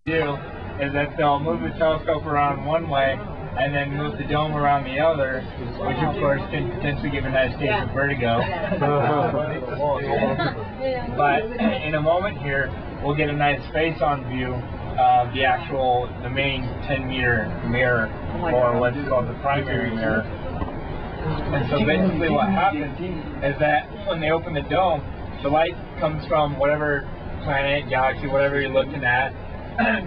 do is that they'll move the telescope around one way and then move the dome around the other, which of course can potentially give a nice case of vertigo. But in a moment here, we'll get a nice face-on view of the main 10-meter mirror, or what's called the primary mirror. And so basically what happens is that when they open the dome, the light comes from whatever planet, galaxy, whatever you're looking at,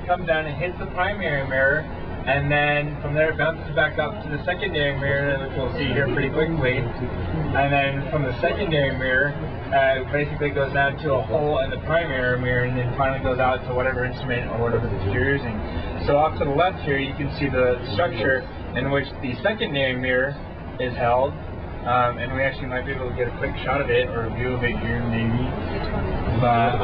comes down and hits the primary mirror, and then from there it bounces back up to the secondary mirror, which we'll see here pretty quickly. And then from the secondary mirror, it basically goes down to a hole in the primary mirror, and then finally goes out to whatever instrument or whatever that you're using. So off to the left here, you can see the structure in which the secondary mirror is held. And we actually might be able to get a quick shot of it, or a view of it here, maybe. But,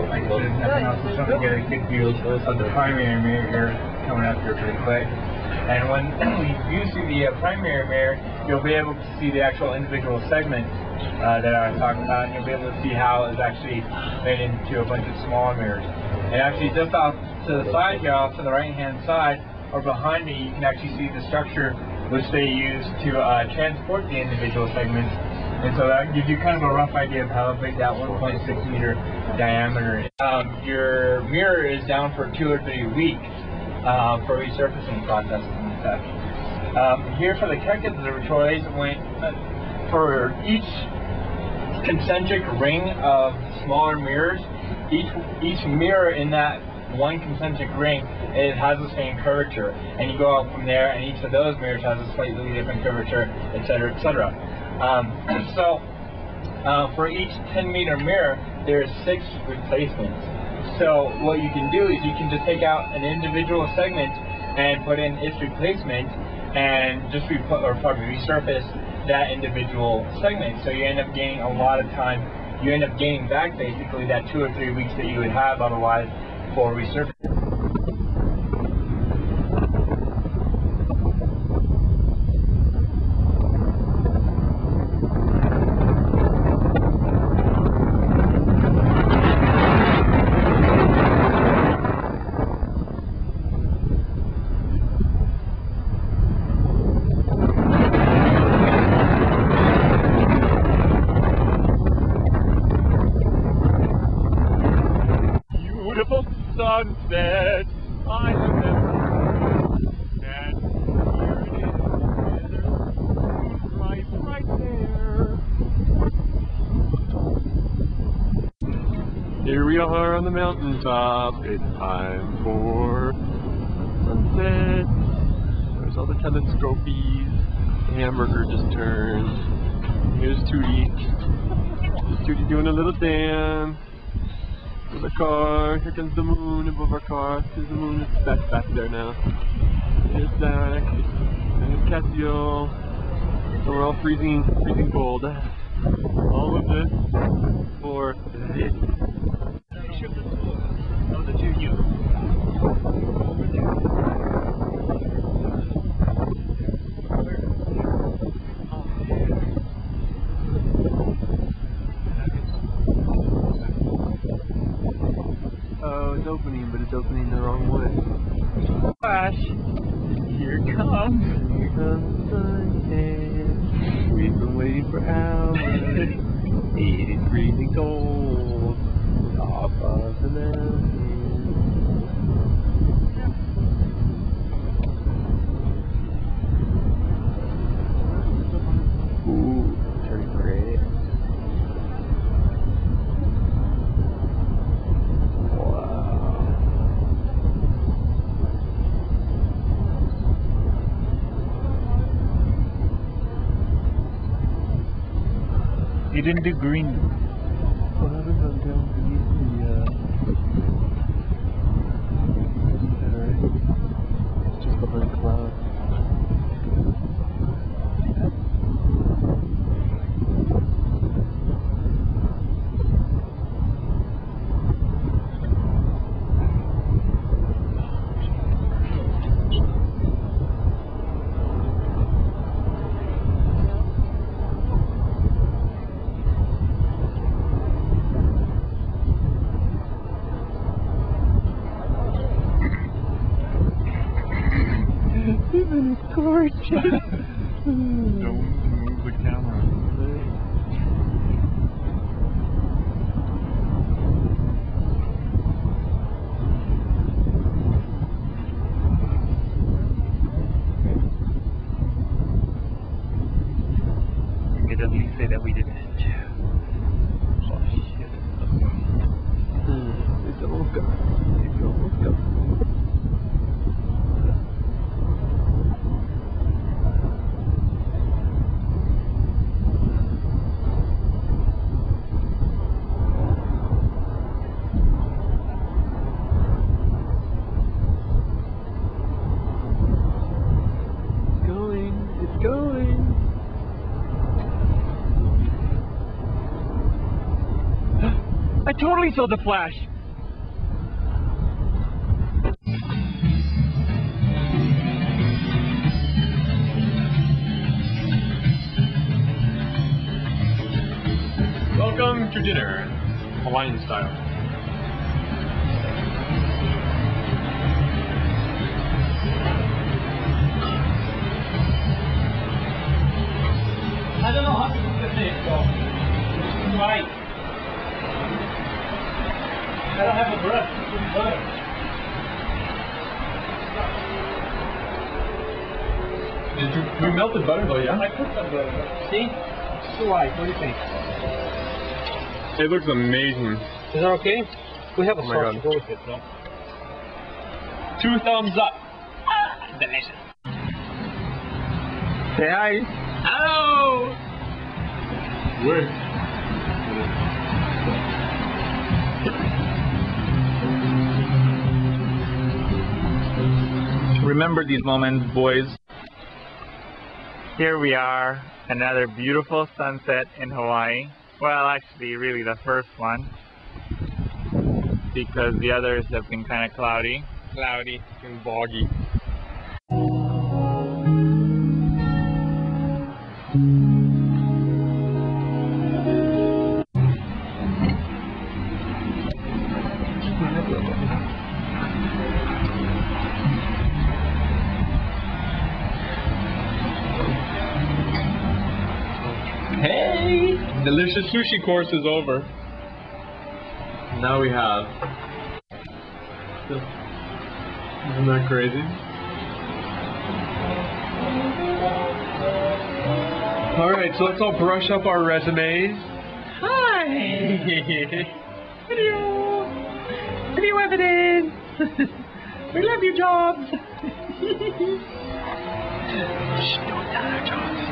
like I said, if nothing else, we're trying to get a good view of the primary mirror here, coming up here pretty quick. And when you see the primary mirror, you'll be able to see the actual individual segments that I was talking about, and you'll be able to see how it's actually made into a bunch of smaller mirrors. And actually, just off to the side here, off to the right-hand side, or behind me, you can actually see the structure which they use to transport the individual segments. And so that gives you kind of a rough idea of how big that 1.6 meter diameter is. Your mirror is down for 2 or 3 weeks for resurfacing processes and such. Here for the Cassio observatories, for each concentric ring of smaller mirrors, each mirror in that one concentric ring, it has the same curvature, and you go out from there, and each of those mirrors has a slightly different curvature, etc., etc. For each 10-meter mirror, there are 6 replacements. So what you can do is you can just take out an individual segment and put in its replacement, and just resurface that individual segment. So you end up gaining a lot of time. You end up gaining back basically that 2 or 3 weeks that you would have otherwise for resurfacing. Beautiful sunset, I remember, and here it is, right there. Here we are on the mountaintop, it's time for sunset. There's all the telescopies, the hamburger just turned. Here's Tootie. There's Tootie doing a little dance. The car, here comes the moon above our car. There's the moon, it's back there now. There's Zack, and Cassio. So we're all freezing cold. All of this for this. Oh, the 2U. Oh, it's opening, but it's opening the wrong way. Flash! Here it comes! Here comes the sunset. We've been waiting for hours. It is freezing cold. Top of the mountain. Ooh, turning gray. You didn't do green. What happens on down beneath the it's just behind clouds. gorgeous. Don't move the camera. We could at least say that we did it. Oh shit. It's almost gone. It's almost gone. It's going. I totally saw the flash. Welcome to dinner, Hawaiian style. I don't know how to cook the fish though. Right. I don't have a brush to put butter. We melted butter though, yeah? I put some butter. See? It's too white. What do you think? It looks amazing. Is that okay? We have a Oh my sauce God. to go with it, no? 2 thumbs up. Delicious. Say hi. Hello! Word. Remember these moments, boys. Here we are, another beautiful sunset in Hawaii. Well, actually, really the first one, because the others have been kind of cloudy. Cloudy and boggy. Hey! Delicious sushi course is over. Now we have. Isn't that crazy? Alright, so let's all brush up our resumes. Hi! Video! Video evidence! We love you, jobs! Shh, don't tell our jobs.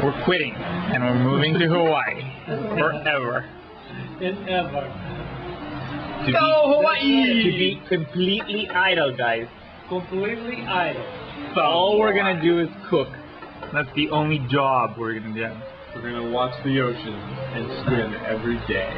We're quitting, and we're moving to Hawaii. Forever. Hawaii! To be completely idle, guys. Completely idle. So all we're gonna do is cook. That's the only job we're gonna do. We're gonna watch the ocean and swim every day.